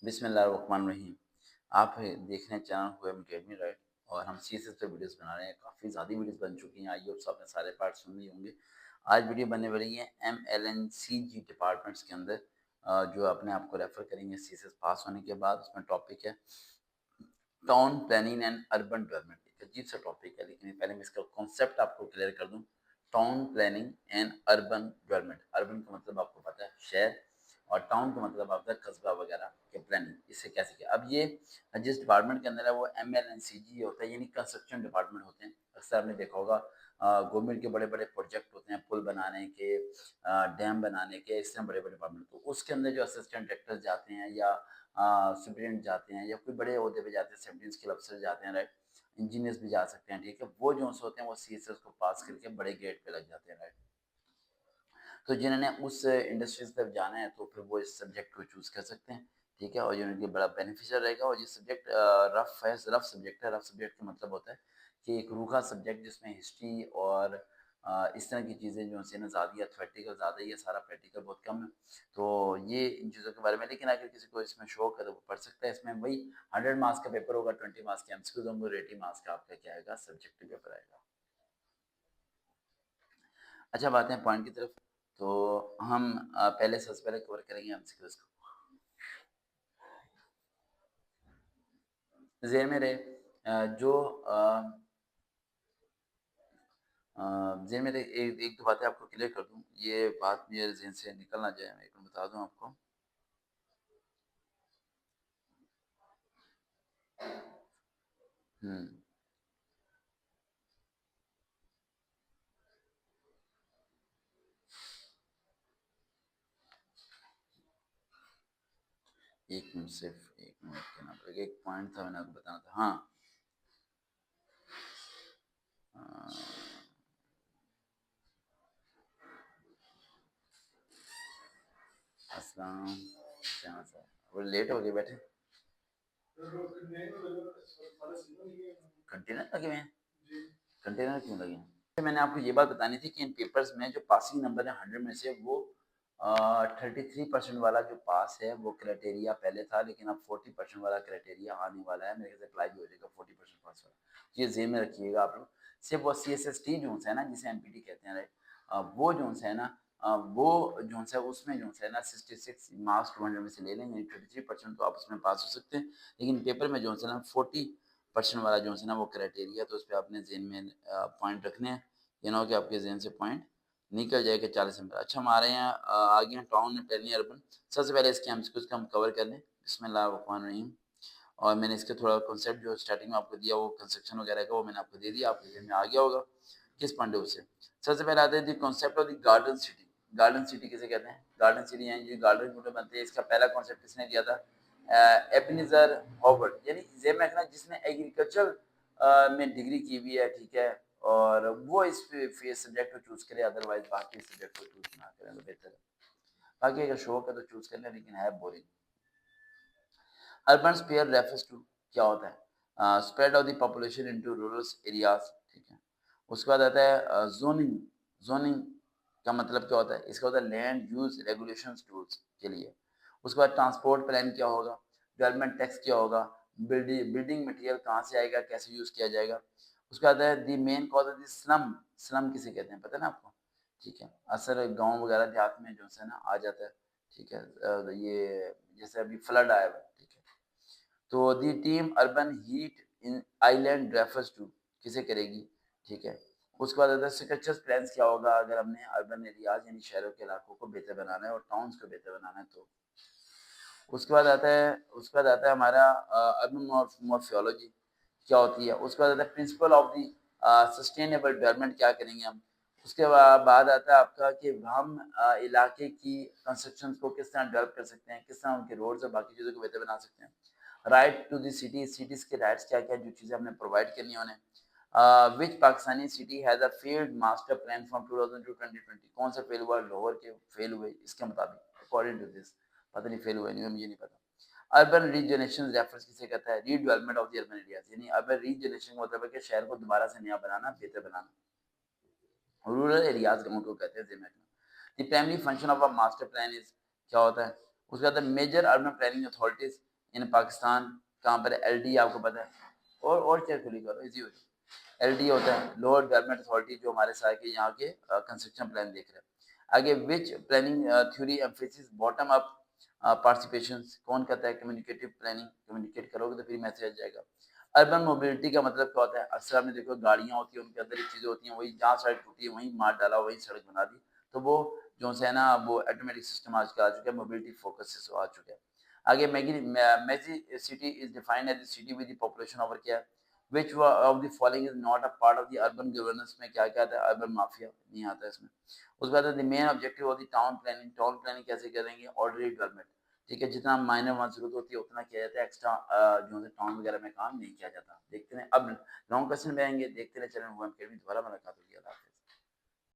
बिस्मिल्लाहिर्रहमानिर्रहीम। आप देख रहे हैं चैनल हुएम अकेडमी राइट। और हम सीएसएस पे वीडियोस बना रहे हैं। काफ़ी ज़्यादा वीडियोस बन चुकी हैं। आई होप आपने सारे पार्ट सुन लिए होंगे। आज वीडियो बनने वाली है MLNCG डिपार्टमेंट्स के अंदर, जो अपने आप को रेफर करेंगे सीएसएस पास होने के बाद। उसमें टॉपिक है town planning and urban development. एक अजीब सा टॉपिक है, लेकिन पहले मैं इसका कॉन्सेप्ट आपको क्लियर कर दूं। Town planning and urban development. Urban का मतलब आपको पता है शहर, और टाउन का मतलब आपका कस्बा वगैरह के प्लानिंग। इससे क्या सीखे अब ये जिस डिपार्टमेंट के अंदर है वो MLNCG होता है, यानी कंस्ट्रक्शन डिपार्टमेंट होते हैं। अक्सर आपने देखा होगा गवर्नमेंट के बड़े बड़े प्रोजेक्ट होते हैं, पुल बनाने के, डैम बनाने के, इस तरह बड़े बड़े डिपार्टमेंट। तो उसके अंदर जो असिस्टेंट डायरेक्टर जाते हैं या सुप्रीडेंट जाते हैं या कोई बड़े अहदे पे जाते हैं, 17 स्किल अफसर जाते हैं राइट। इंजीनियर्स भी जा सकते हैं, ठीक है। वो जो होते हैं वो CSS को पास करके बड़े गेट पे लग जाते हैं राइट। तो जिन्होंने उस इंडस्ट्रीज तक जाना है तो फिर वो इस सब्जेक्ट को चूज कर सकते हैं, ठीक है। और जिनके बड़ा बेनिफिशियल रहेगा। और ये सब्जेक्ट रफ है, रफ सब्जेक्ट है। रफ सब्जेक्ट का मतलब होता है कि एक रूखा सब्जेक्ट जिसमें हिस्ट्री और इस तरह की चीज़ें जो है ना ज़्यादा, थ्योरेटिकल ज़्यादा ही है, सारा प्रैक्टिकल बहुत कम है। तो ये इन चीज़ों के बारे में। लेकिन अगर किसी को इसमें शौक है तो वो पढ़ सकता है। इसमें वही 100 मार्क्स का पेपर होगा, 20 मार्क्स के MCQs होंगे, 80 मार्क्स का आपका क्या आएगा, सब्जेक्टिव पेपर आएगा। अच्छा, बातें हैं पॉइंट की तरफ। तो हम पहले सबसे पहले कवर करेंगे MCQs को। ज़हन में रहे जो ज़हन में रहे, एक दो बातें आपको क्लियर कर दूं, ये बात मेरे ज़हन से निकल ना जाए, मैं एक मिनट बता दूं आपको। हम्म एक मिनट, सिर्फ एक मिनट के ना पड़ेगा। एक पॉइंट था, मैंने आपको बताना था। हाँ, अ, अस्सलाम, जहाँ से वो लेट हो गए बैठे, कंटेनर लगे हुए हैं। कंटेनर क्यों लगे हैं? मैंने आपको ये बात बतानी थी कि इन पेपर्स में जो पासिंग नंबर है 100 में से, वो 33% वाला जो पास है वो क्राइटेरिया पहले था, लेकिन अब 40% वाला क्राइटेरिया आने वाला है। मेरे ख्याल से अप्लाई भी हो जाएगा 40% पास वाला। ये जेन में रखिएगा आप लोग। सिर्फ वो CSST जो है ना, जिसे MPT कहते हैं राइट, वो जो है ना, वो जो है उसमें जो है ना 66 मार्क्स 200 में से ले लेंगे। 33% तो आप उसमें पास हो सकते हैं, लेकिन पेपर में जो है ना 40% वाला जो है ना वो क्राइटेरिया। तो उस पर आपने जेन में पॉइंट रखने हैं, ये ना हो कि आपके जहन से पॉइंट निकल जाए कि 40 नंबर। अच्छा, हमारे यहाँ आगे हैं टाउन प्लानिंग अर्बन। सबसे पहले इसके MCQs को हम कवर कर लें। बिस्मिल्लाहिर्रहमानिर्रहीम। और मैंने इसके थोड़ा कॉन्सेप्ट जो स्टार्टिंग में आपको दिया, वो कंस्ट्रक्शन वगैरह का, वो मैंने आपको दे दिया, आपके जहन में आ गया होगा किस पॉइंट ऑफ से। सबसे पहले आते हैं the concept of the garden city. Garden city किसे कहते हैं? गार्डन सिटी यानी जो गार्डन जो बनते हैं, इसका पहला कॉन्सेप्ट किसने दिया था? एबनीज़र हॉवर्ड, यानी जेब में रखना, जिसने एग्रीकल्चर में डिग्री की हुई है, ठीक है। और वो इस सब्जेक्ट को चूज करे, अदरवाइज बाकी सब्जेक्ट को चूज ना करें तो बेहतर है। बाकी अगर शौक है तो चूज कर लें, लेकिन है boring. Urban spare refers to, क्या होता है? Spread of the population into rural areas, ठीक है। उसके बाद आता है जोनिंग। जोनिंग का मतलब क्या होता है? इसका होता है लैंड यूज रेगुलेशन टूल्स के लिए। उसके बाद ट्रांसपोर्ट प्लान क्या होगा? डेवलपमेंट टैक्स क्या होगा? बिल्डिंग बिल्डिंग मटेरियल कहाँ से आएगा, कैसे यूज किया जाएगा? उसके बाद है the main cause of the slum. Slum किसे कहते हैं पता है ना आपको? ठीक है, अक्सर गांव वगैरह देहात में जो है ना आ जाता है, ठीक है। ये जैसे अभी फ्लड आया हुआ है, ठीक है। तो the term urban heat in island refers to, किसे करेगी, ठीक है। उसके बाद अदर स्ट्रक्चर प्लान्स क्या होगा अगर हमने अर्बन एरियाज यानी शहरों के इलाकों को बेहतर बनाना है और टाउन्स को बेहतर बनाना है तो। उसके बाद आता है हमारा अर्बन मॉर्फोलॉजी, क्या होती है। उसके बाद आता है principle of the sustainable development, क्या करेंगे हम। उसके बाद आता है आपका कि हम इलाके की कंस्ट्रक्शन को किस तरह डेवलप कर सकते हैं, किस तरह उनके रोड्स और बाकी चीज़ों को बेहतर बना सकते हैं। Right to the city, cities के राइट्स क्या क्या, जो चीज़ें हमने प्रोवाइड करनी है उन्हें। Which Pakistani city has a failed master plan from 2000 to 2020, कौन सा फेल हुआ? लाहौर के फेल हुए इसके मुताबिक, अकॉर्डिंग टू दिस। पता नहीं फेल हुआ नहीं हुआ, मुझे नहीं पता। अर्बन रीजनरेशन रेफर्स किसे कहता है? Redevelopment of the urban areas, यानी अर्बन रीजनरेशन का मतलब है कि शहर को दोबारा से नया बनाना, बेहतर बनाना। रूरल एरियाज उनको कहते हैं जिनमें। The primary function of a master plan is, क्या होता है? उसके बाद मेजर अर्बन प्लानिंग अथॉरिटीज, इन पाकिस्तान कहाँ पर है, LD आपको पता है, और क्या खुली करो, इजी हो जाए। LD होता है लोअर डेवलपमेंट अथॉरिटी, जो हमारे सारे के यहाँ के कंस्ट्रक्शन प्लान देख रहे हैं। आगे which planning theory emphasis bottom up participation, कौन कहता है कम्युनिकेटिव प्लानिंग, कम्युनिकेट करोगे तो फिर मैसेज आ जाएगा। अर्बन मोबिलिटी का मतलब क्या होता है, अक्सर आपने देखो गाड़ियाँ होती हैं उनके अंदर एक चीज़ें होती हैं, वही जहाँ सड़क टूटी है वहीं मार डाला, वहीं सड़क बना दी, तो वो जो है ना वो ऑटोमेटिक सिस्टम आज का आ चुका है, मोबिलिटी फोकस आ चुका है। आगे mega city is defined as city with population over क्या, which of the following is not a part of the urban governance, में क्या क्या आता है, अर्बन माफिया नहीं आता है इसमें। उसके बाद the main objective of the town planning, town planning कैसे करेंगे, ऑर्डरली डेवलपमेंट, ठीक है, जितना माइनर वहाँ जरूरत होती है उतना किया जाता है, एक्स्ट्रा जो है टाउन वगैरह में काम नहीं किया जाता। देखते हैं अब लॉन्ग क्वेश्चन में आएंगे, देखते रहे चैनल दोबारा मुलाकात होगी।